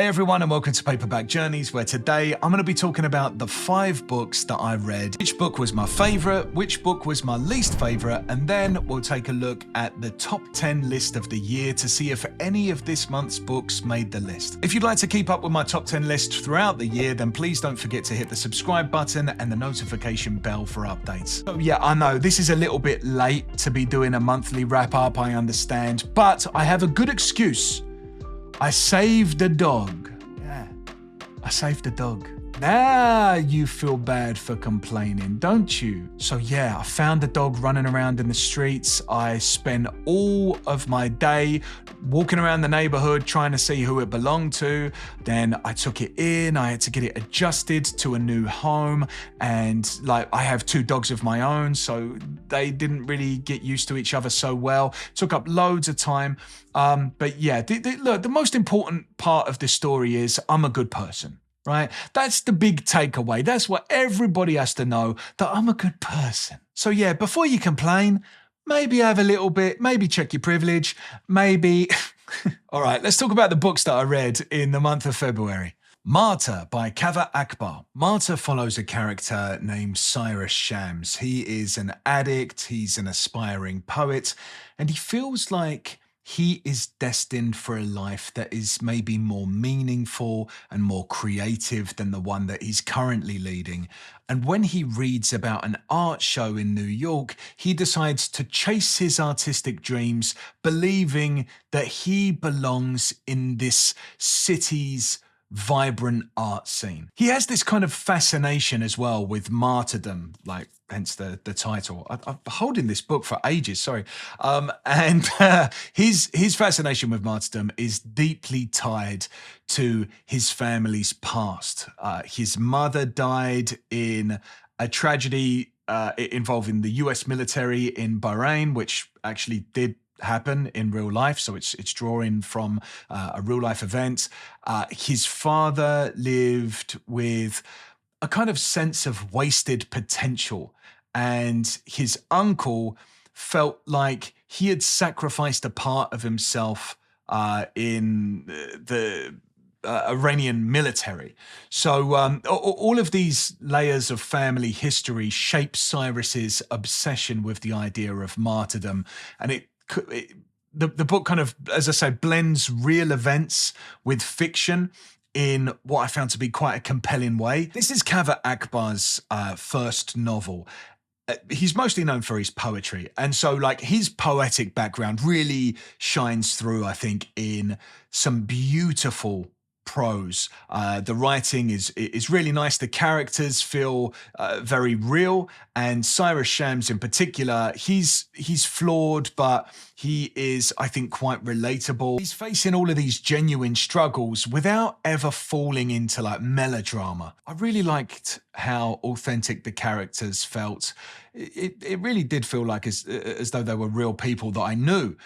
Hey everyone, and welcome to Paperback Journeys, where today I'm going to be talking about the 5 books that I read. Which book was my favourite, which book was my least favourite, and then we'll take a look at the top 10 list of the year to see if any of this month's books made the list. If you'd like to keep up with my top 10 list throughout the year, then please don't forget to hit the subscribe button and the notification bell for updates. So yeah, I know this is a little bit late to be doing a monthly wrap-up, I understand, but I have a good excuse. I saved a dog. Yeah, I saved a dog. Now you feel bad for complaining, don't you? So yeah, I found the dog running around in the streets. I spent all of my day walking around the neighborhood trying to see who it belonged to. Then I took it in, I had to get it adjusted to a new home. And like, I have 2 dogs of my own, so they didn't really get used to each other so well. Took up loads of time. But yeah, look, the most important part of this story is I'm a good person. Right? That's the big takeaway. That's what everybody has to know, that I'm a good person. So yeah, before you complain, maybe have a little bit, maybe check your privilege, maybe... All right, let's talk about the books that I read in the month of February. Martyr by Kaveh Akbar. Martyr follows a character named Cyrus Shams. He is an addict, he's an aspiring poet, and he feels like he is destined for a life that is maybe more meaningful and more creative than the one that he's currently leading. And when he reads about an art show in New York, he decides to chase his artistic dreams, believing that he belongs in this city's vibrant art scene. He has this kind of fascination as well with martyrdom, like hence the title. I've been holding this book for ages, sorry. His fascination with martyrdom is deeply tied to his family's past. His mother died in a tragedy involving the US military in Bahrain, which actually did happen in real life, so it's drawing from a real life event. His father lived with a kind of sense of wasted potential, and his uncle felt like he had sacrificed a part of himself in the Iranian military. So all of these layers of family history shape Cyrus's obsession with the idea of martyrdom, and the book kind of, as I say, blends real events with fiction in what I found to be quite a compelling way. This is Kaveh Akbar's first novel. He's mostly known for his poetry, and so like his poetic background really shines through, I think, in some beautiful prose. The writing is really nice. The characters feel very real, and Cyrus Shams in particular, he's flawed, but he is, I think, quite relatable. He's facing all of these genuine struggles without ever falling into like melodrama. I really liked how authentic the characters felt. It really did feel like as though they were real people that I knew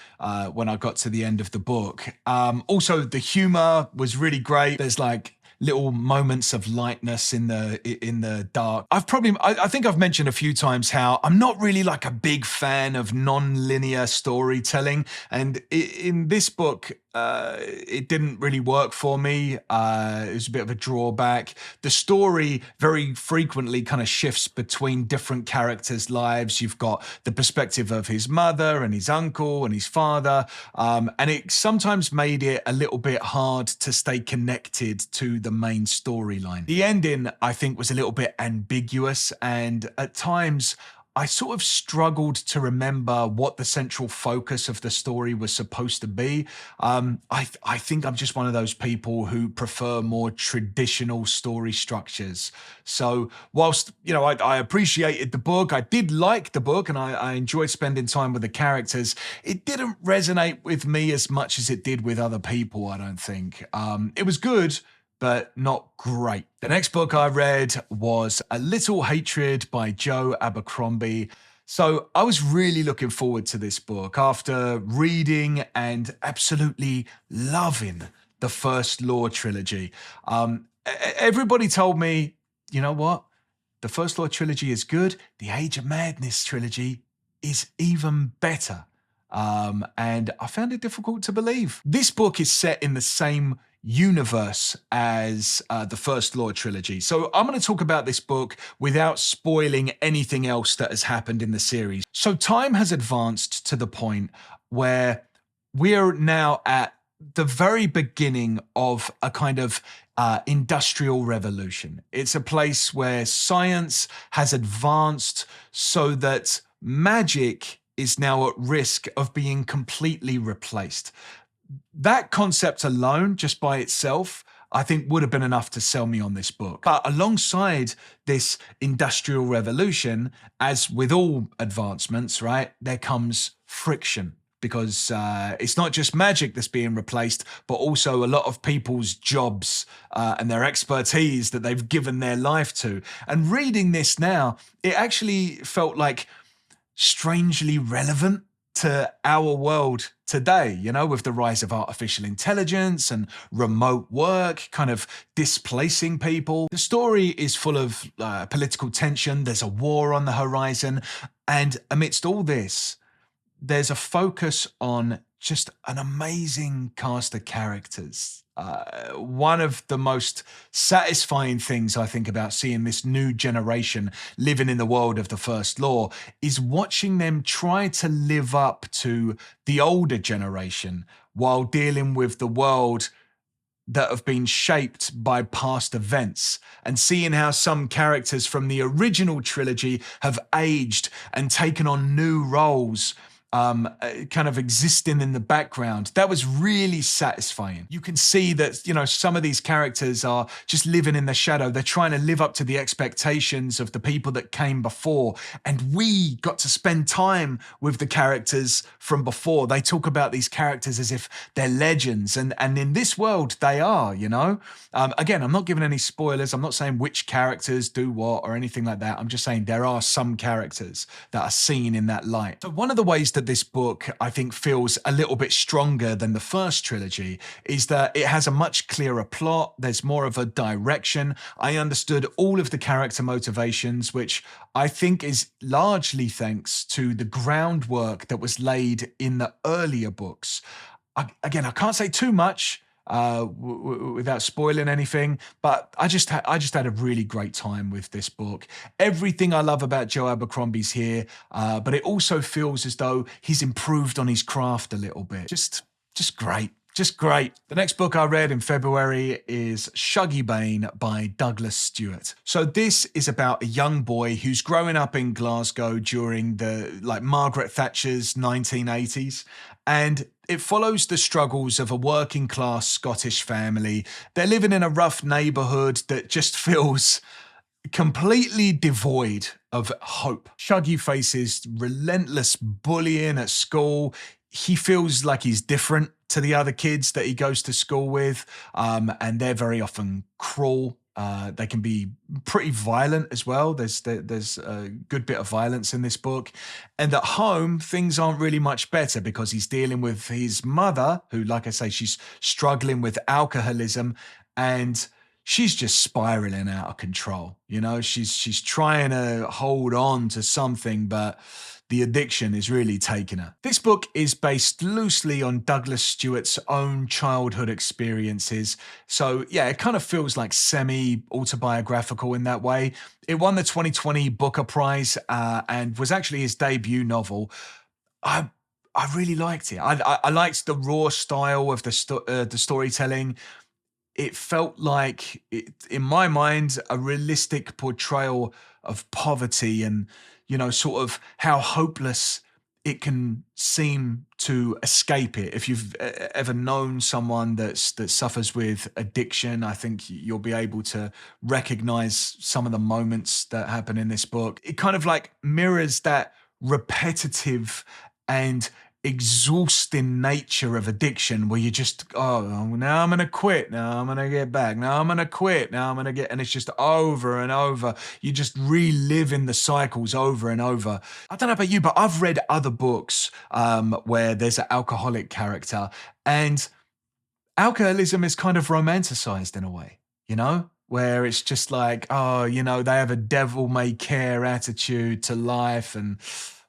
when I got to the end of the book. Also, the humor was really great. There's like little moments of lightness in the dark. I think I've mentioned a few times how I'm not really like a big fan of non-linear storytelling, and in this book it didn't really work for me. It was a bit of a drawback. The story very frequently kind of shifts between different characters' lives. You've got the perspective of his mother and his uncle and his father, and it sometimes made it a little bit hard to stay connected to the main storyline. The ending, I think, was a little bit ambiguous, and at times I sort of struggled to remember what the central focus of the story was supposed to be. I think I'm just one of those people who prefer more traditional story structures. So whilst, you know, I appreciated the book, I did like the book, and I enjoyed spending time with the characters, it didn't resonate with me as much as it did with other people, I don't think. It was good, but not great. The next book I read was A Little Hatred by Joe Abercrombie. So I was really looking forward to this book after reading and absolutely loving the First Law trilogy. Everybody told me, you know what? The First Law trilogy is good. The Age of Madness trilogy is even better. And I found it difficult to believe. This book is set in the same universe as the First Law trilogy. So I'm going to talk about this book without spoiling anything else that has happened in the series. So time has advanced to the point where we're now at the very beginning of a kind of industrial revolution. It's a place where science has advanced so that magic is now at risk of being completely replaced. That concept alone, just by itself, I think would have been enough to sell me on this book. But alongside this industrial revolution, as with all advancements, right, there comes friction. Because it's not just magic that's being replaced, but also a lot of people's jobs and their expertise that they've given their life to. And reading this now, it actually felt like strangely relevant to our world today, you know, with the rise of artificial intelligence and remote work kind of displacing people. The story is full of political tension. There's a war on the horizon. And amidst all this, there's a focus on just an amazing cast of characters. One of the most satisfying things I think about seeing this new generation living in the world of the First Law is watching them try to live up to the older generation while dealing with the world that have been shaped by past events, and seeing how some characters from the original trilogy have aged and taken on new roles, kind of existing in the background. That was really satisfying. You can see that, you know, some of these characters are just living in the shadow. They're trying to live up to the expectations of the people that came before. And we got to spend time with the characters from before. They talk about these characters as if they're legends. And in this world, they are, you know. Again, I'm not giving any spoilers. I'm not saying which characters do what or anything like that. I'm just saying there are some characters that are seen in that light. So one of the ways that this book, I think, feels a little bit stronger than the first trilogy is that it has a much clearer plot. There's more of a direction. I understood all of the character motivations, which I think is largely thanks to the groundwork that was laid in the earlier books. Again, I can't say too much without spoiling anything, but I just had a really great time with this book. Everything I love about Joe Abercrombie's here, but it also feels as though he's improved on his craft a little bit. Just great. Just great. The next book I read in February is Shuggie, Bain by Douglas Stewart. So this is about a young boy who's growing up in Glasgow during the Margaret Thatcher's 1980s. And it follows the struggles of a working class Scottish family. They're living in a rough neighborhood that just feels completely devoid of hope. Shuggie faces relentless bullying at school. He feels like he's different to the other kids that he goes to school with, and they're very often cruel. They can be pretty violent as well. There's a good bit of violence in this book. And at home, things aren't really much better because he's dealing with his mother, who, like I say, she's struggling with alcoholism, and she's just spiraling out of control. You know, she's trying to hold on to something, but the addiction is really taking her. This book is based loosely on Douglas Stewart's own childhood experiences. So yeah, it kind of feels like semi-autobiographical in that way. It won the 2020 Booker Prize and was actually his debut novel. I really liked it. I liked the raw style of the storytelling. It felt like, in my mind, a realistic portrayal of poverty and, you know, sort of how hopeless it can seem to escape it. If you've ever known someone that suffers with addiction, I think you'll be able to recognize some of the moments that happen in this book. It kind of like mirrors that repetitive and exhausting nature of addiction where you just, oh, now I'm going to quit. Now I'm going to get back. Now I'm going to quit. Now I'm going to get, and it's just over and over. You just reliving the cycles over and over. I don't know about you, but I've read other books where there's an alcoholic character and alcoholism is kind of romanticized in a way, you know? Where it's just like, oh, you know, they have a devil-may-care attitude to life and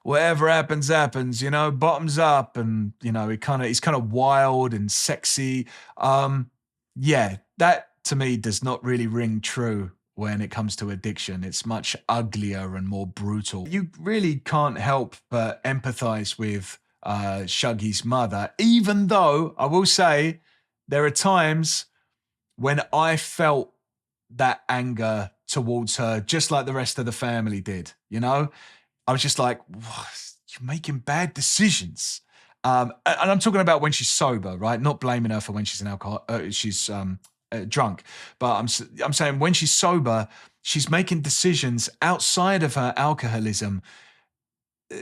whatever happens, happens, you know, bottoms up. And, you know, he's kind of wild and sexy. Yeah, that to me does not really ring true when it comes to addiction. It's much uglier and more brutal. You really can't help but empathize with Shuggie's mother, even though I will say there are times when I felt that anger towards her, just like the rest of the family did. You know, I was just like, "What? You're making bad decisions." And I'm talking about when she's sober, right? Not blaming her for when she's an alcohol, she's drunk, but I'm saying when she's sober, she's making decisions outside of her alcoholism uh,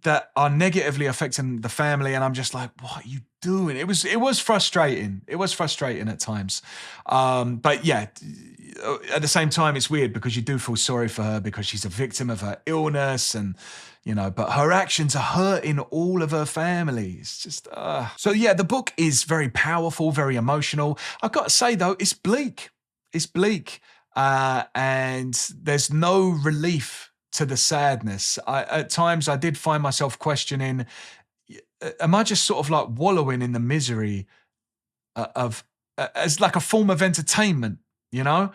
that are negatively affecting the family, and I'm just like, what are you doing? It was frustrating. It was frustrating at times, but yeah. At the same time, it's weird because you do feel sorry for her because she's a victim of her illness, and but her actions are hurting all of her family. It's just so yeah. The book is very powerful, very emotional. I've got to say though, it's bleak. It's bleak, and there's no relief to the sadness. At times, I did find myself questioning: am I just sort of like wallowing in the misery of as like a form of entertainment? You know,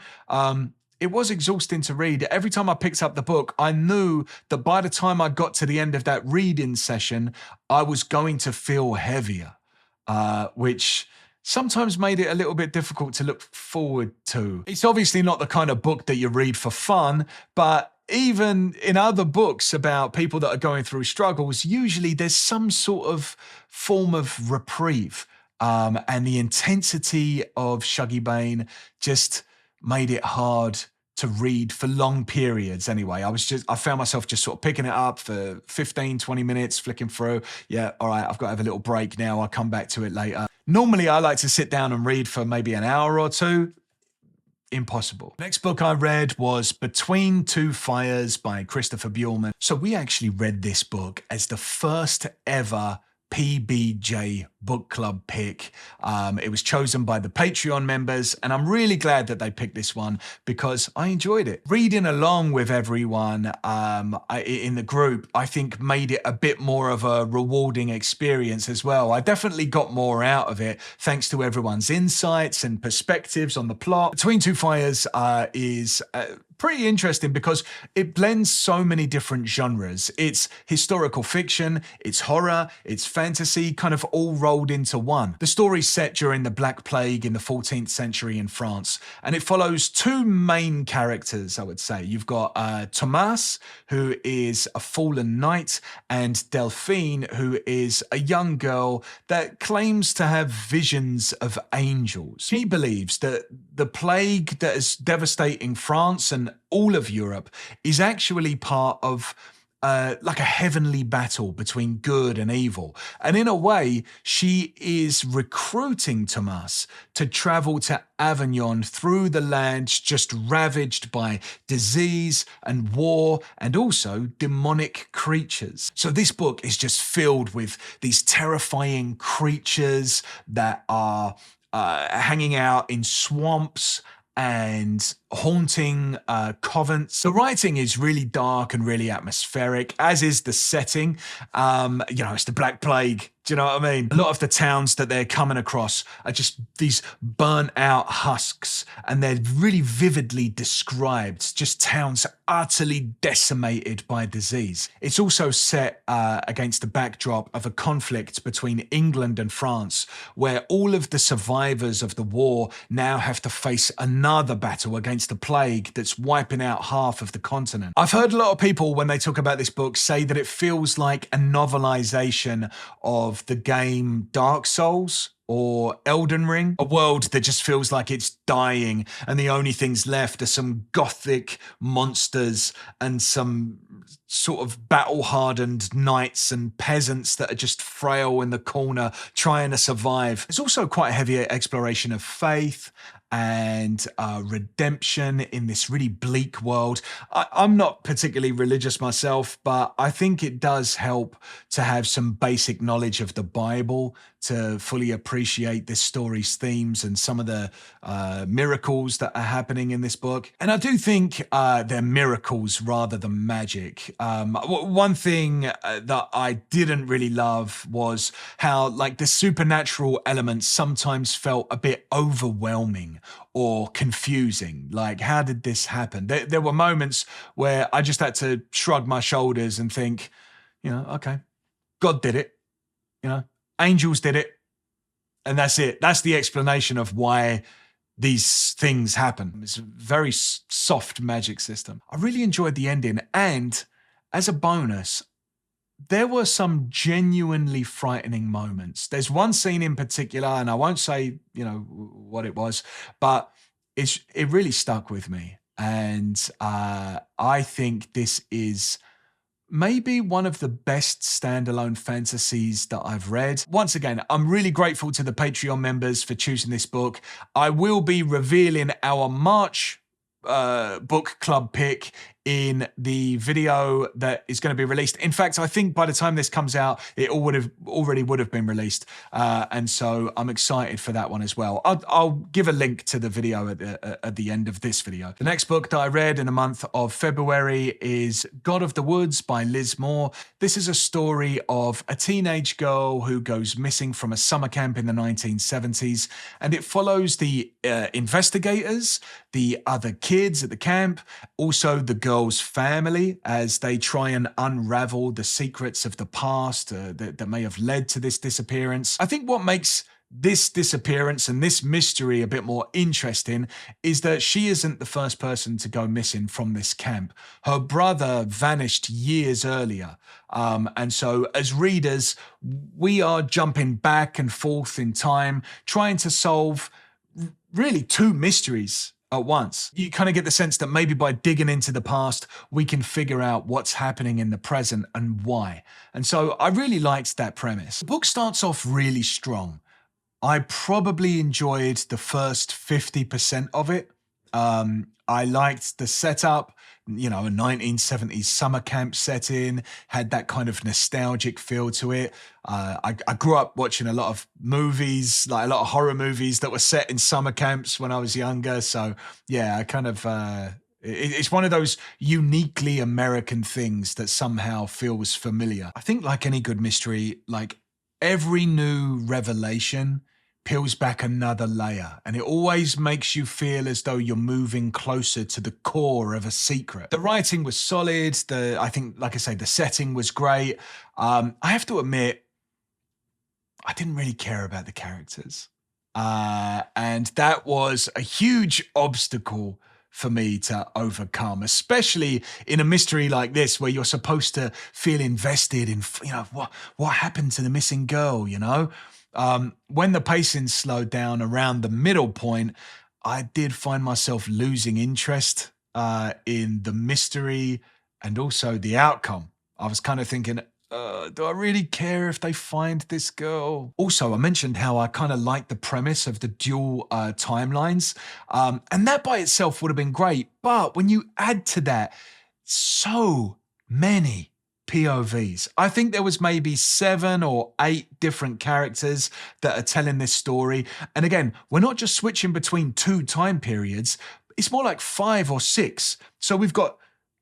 it was exhausting to read. Every time I picked up the book, I knew that by the time I got to the end of that reading session, I was going to feel heavier, which sometimes made it a little bit difficult to look forward to. It's obviously not the kind of book that you read for fun, but even in other books about people that are going through struggles, usually there's some sort of form of reprieve. And the intensity of Shuggie Bain just made it hard to read for long periods anyway. I found myself just sort of picking it up for 15, 20 minutes, flicking through. Yeah, all right, I've got to have a little break now. I'll come back to it later. Normally, I like to sit down and read for maybe an hour or two. Impossible. Next book I read was Between Two Fires by Christopher Buehlman. So we actually read this book as the first ever PBJ Book Club pick. It was chosen by the Patreon members, and I'm really glad that they picked this one because I enjoyed it. Reading along with everyone in the group, I think made it a bit more of a rewarding experience as well. I definitely got more out of it thanks to everyone's insights and perspectives on the plot. Between Two Fires is pretty interesting because it blends so many different genres. It's historical fiction, it's horror, it's fantasy, kind of all rolled into one. The story's set during the Black Plague in the 14th century in France, and it follows two main characters, I would say. You've got Thomas, who is a fallen knight, and Delphine, who is a young girl that claims to have visions of angels. She believes that the plague that is devastating France and all of Europe is actually part of like a heavenly battle between good and evil. And in a way, she is recruiting Thomas to travel to Avignon through the lands just ravaged by disease and war and also demonic creatures. So this book is just filled with these terrifying creatures that are hanging out in swamps and haunting convents. The writing is really dark and really atmospheric, as is the setting. It's the Black Plague. Do you know what I mean? A lot of the towns that they're coming across are just these burnt out husks, and they're really vividly described, just towns utterly decimated by disease. It's also set against the backdrop of a conflict between England and France, where all of the survivors of the war now have to face another battle against the plague that's wiping out half of the continent. I've heard a lot of people, when they talk about this book, say that it feels like a novelization of the game Dark Souls or Elden Ring, a world that just feels like it's dying and the only things left are some gothic monsters and some sort of battle-hardened knights and peasants that are just frail in the corner trying to survive. There's also quite a heavy exploration of faith and redemption in this really bleak world. I'm not particularly religious myself, but I think it does help to have some basic knowledge of the Bible to fully appreciate this story's themes and some of the miracles that are happening in this book. And I do think they're miracles rather than magic. One thing that I didn't really love was how like the supernatural elements sometimes felt a bit overwhelming or confusing. Like, how did this happen? There were moments where I just had to shrug my shoulders and think, okay, God did it, angels did it. And that's it. That's the explanation of why these things happen. It's a very soft magic system. I really enjoyed the ending. And as a bonus, there were some genuinely frightening moments. There's one scene in particular, and I won't say, what it was, but it really stuck with me. And I think this is maybe one of the best standalone fantasies that I've read. Once again, I'm really grateful to the Patreon members for choosing this book. I will be revealing our March book club pick in the video that is going to be released. In fact, I think by the time this comes out, it already would have been released. And so I'm excited for that one as well. I'll give a link to the video at the end of this video. The next book that I read in the month of February is God of the Woods by Liz Moore. This is a story of a teenage girl who goes missing from a summer camp in the 1970s. And it follows the investigators, the other kids at the camp, also the girl's family as they try and unravel the secrets of the past that may have led to this disappearance. I think what makes this disappearance and this mystery a bit more interesting is that she isn't the first person to go missing from this camp. Her brother vanished years earlier. And so as readers, we are jumping back and forth in time, trying to solve really two mysteries at once. You kind of get the sense that maybe by digging into the past, we can figure out what's happening in the present and why. And so I really liked that premise. The book starts off really strong. I probably enjoyed the first 50% of it. I liked the setup, a 1970s summer camp setting, had that kind of nostalgic feel to it. I grew up watching a lot of movies, like a lot of horror movies that were set in summer camps when I was younger. So yeah, I kind of, it's one of those uniquely American things that somehow feels familiar. I think like any good mystery, like every new revelation peels back another layer, and it always makes you feel as though you're moving closer to the core of a secret. The writing was solid. I think, like I say, the setting was great. I have to admit, I didn't really care about the characters. And that was a huge obstacle for me to overcome, especially in a mystery like this where you're supposed to feel invested in, what happened to the missing girl, When the pacing slowed down around the middle point, I did find myself losing interest in the mystery and also the outcome. I was kind of thinking, do I really care if they find this girl? Also, I mentioned how I kind of liked the premise of the dual timelines. And that by itself would have been great. But when you add to that so many POVs. I think there was maybe 7 or 8 different characters that are telling this story. And again, we're not just switching between 2 time periods. It's more like 5 or 6. So we've got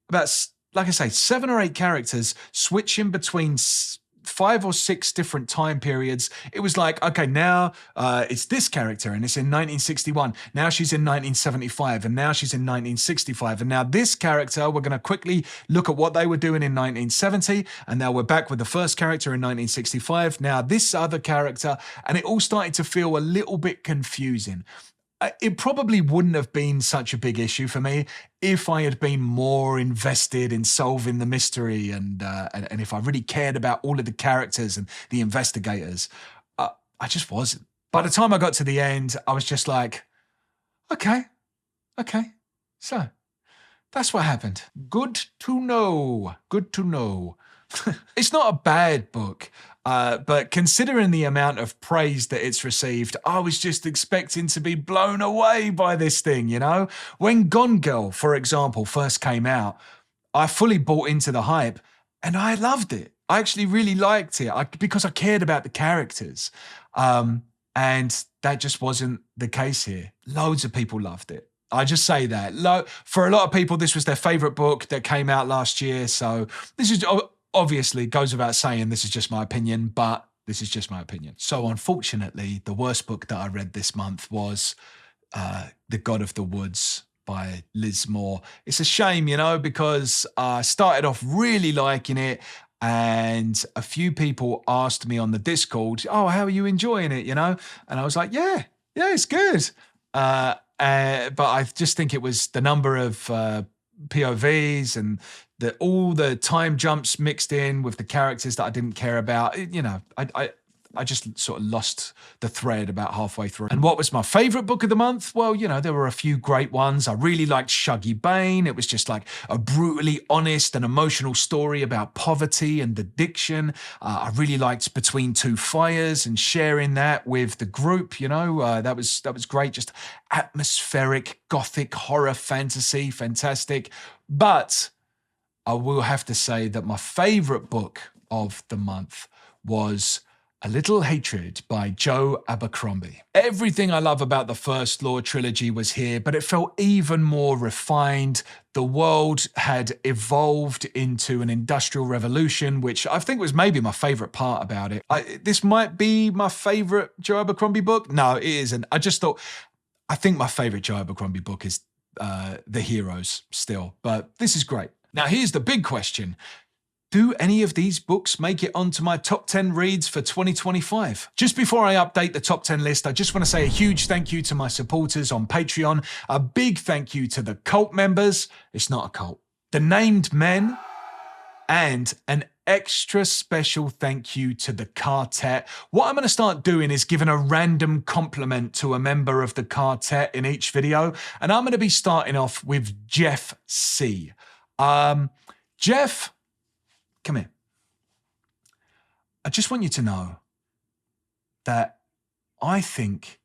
about, like I say, 7 or 8 characters switching between 5 or 6 different time periods. It was like, okay, now it's this character and it's in 1961. Now she's in 1975 and now she's in 1965. And now this character, we're going to quickly look at what they were doing in 1970. And now we're back with the first character in 1965. Now this other character, and it all started to feel a little bit confusing. It probably wouldn't have been such a big issue for me if I had been more invested in solving the mystery and if I really cared about all of the characters and the investigators. I just wasn't. By the time I got to the end, I was just like, okay, so that's what happened. Good to know. It's not a bad book. But considering the amount of praise that it's received, I was just expecting to be blown away by this thing, When Gone Girl, for example, first came out, I fully bought into the hype and I loved it. I actually really liked it because I cared about the characters. And that just wasn't the case here. Loads of people loved it. I just say that. For a lot of people, this was their favorite book that came out last year. So this is obviously goes without saying, this is just my opinion, but this is just my opinion. So unfortunately, the worst book that I read this month was The God of the Woods by Liz Moore. It's a shame, because I started off really liking it, and a few people asked me on the Discord, "Oh, how are you enjoying it?" And I was like, "Yeah, it's good." But I just think it was the number of POVs and all the time jumps mixed in with the characters that I didn't care about. I just sort of lost the thread about halfway through. And what was my favorite book of the month? Well, there were a few great ones. I really liked Shuggie Bain. It was just like a brutally honest and emotional story about poverty and addiction. I really liked Between Two Fires and sharing that with the group. That was great. Just atmospheric, gothic, horror, fantasy, fantastic. But I will have to say that my favorite book of the month was A Little Hatred by Joe Abercrombie. Everything I love about the First Law trilogy was here, but it felt even more refined. The world had evolved into an industrial revolution, which I think was maybe my favorite part about it. This might be my favorite Joe Abercrombie book. No, it isn't. I think my favorite Joe Abercrombie book is The Heroes still, but this is great. Now, here's the big question. Do any of these books make it onto my top 10 reads for 2025? Just before I update the top 10 list, I just want to say a huge thank you to my supporters on Patreon. A big thank you to the cult members. It's not a cult. The Named Men. And an extra special thank you to the Quartet. What I'm going to start doing is giving a random compliment to a member of the Quartet in each video. And I'm going to be starting off with Jeff C. Jeff, come here. I just want you to know that I think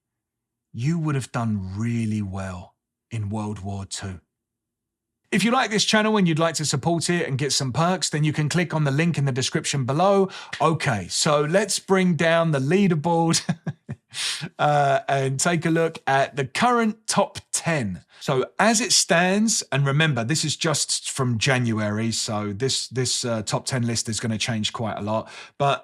you would have done really well in World War II. If you like this channel and you'd like to support it and get some perks, then you can click on the link in the description below. Okay, so let's bring down the leaderboard and take a look at the current top 10. So as it stands, and remember, this is just from January, so this top 10 list is going to change quite a lot. But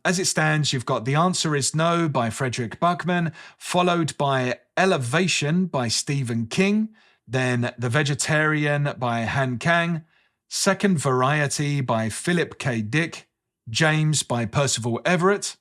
as it stands, you've got The Answer Is No by Frederick Buckman, followed by Elevation by Stephen King, then The Vegetarian by Han Kang, Second Variety by Philip K. Dick, James by Percival Everett.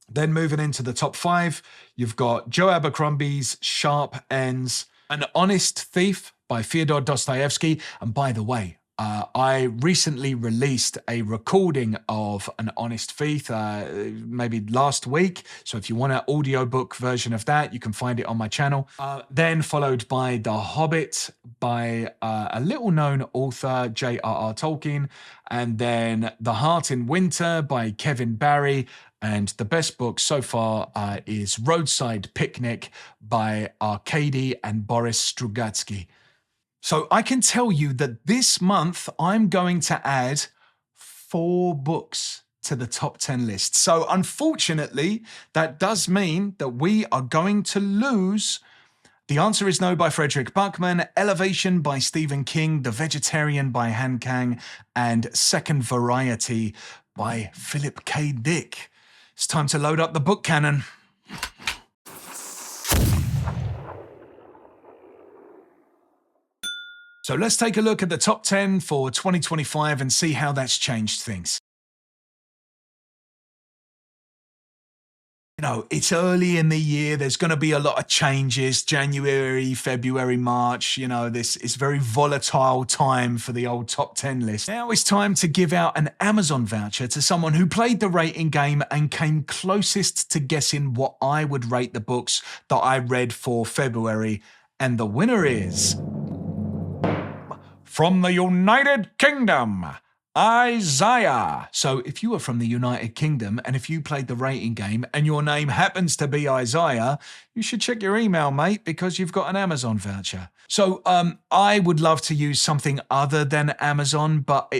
Then moving into the top 5, you've got Joe Abercrombie's Sharp Ends, An Honest Thief by Fyodor Dostoevsky. And by the way, I recently released a recording of An Honest Thief, maybe last week. So if you want an audiobook version of that, you can find it on my channel. Then followed by The Hobbit by a little-known author, J.R.R. Tolkien. And then The Heart in Winter by Kevin Barry. And the best book so far is Roadside Picnic by Arkady and Boris Strugatsky. So I can tell you that this month I'm going to add 4 books to the top 10 list. So unfortunately, that does mean that we are going to lose The Answer Is No by Frederick Buckman, Elevation by Stephen King, The Vegetarian by Han Kang, and Second Variety by Philip K. Dick. It's time to load up the book canon. So let's take a look at the top 10 for 2025 and see how that's changed things. It's early in the year. There's going to be a lot of changes. January, February, March. This is very volatile time for the old top 10 list. Now it's time to give out an Amazon voucher to someone who played the rating game and came closest to guessing what I would rate the books that I read for February. And the winner is... from the United Kingdom, Isaiah. So if you are from the United Kingdom and if you played the rating game and your name happens to be Isaiah, you should check your email, mate, because you've got an Amazon voucher. So I would love to use something other than Amazon, but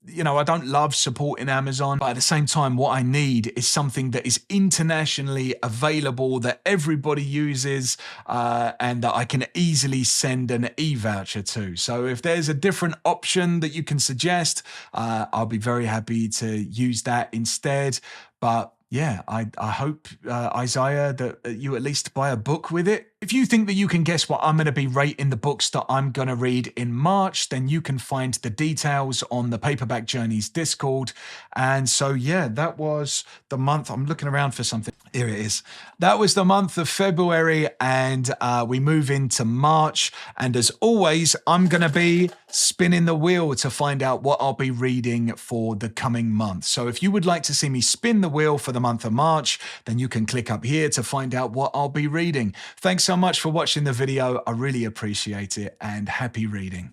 I don't love supporting Amazon, but at the same time, what I need is something that is internationally available, that everybody uses, and that I can easily send an e-voucher to. So if there's a different option that you can suggest, I'll be very happy to use that instead. But yeah, I hope, Isaiah, that you at least buy a book with it. If you think that you can guess what I'm going to be rating the books that I'm going to read in March, then you can find the details on the Paperback Journeys Discord. And so, yeah, that was the month. I'm looking around for something. Here it is. That was the month of February, and we move into March. And as always, I'm going to be spinning the wheel to find out what I'll be reading for the coming month. So if you would like to see me spin the wheel for the month of March, then you can click up here to find out what I'll be reading. Thanks so much for watching the video. I really appreciate it, and happy reading.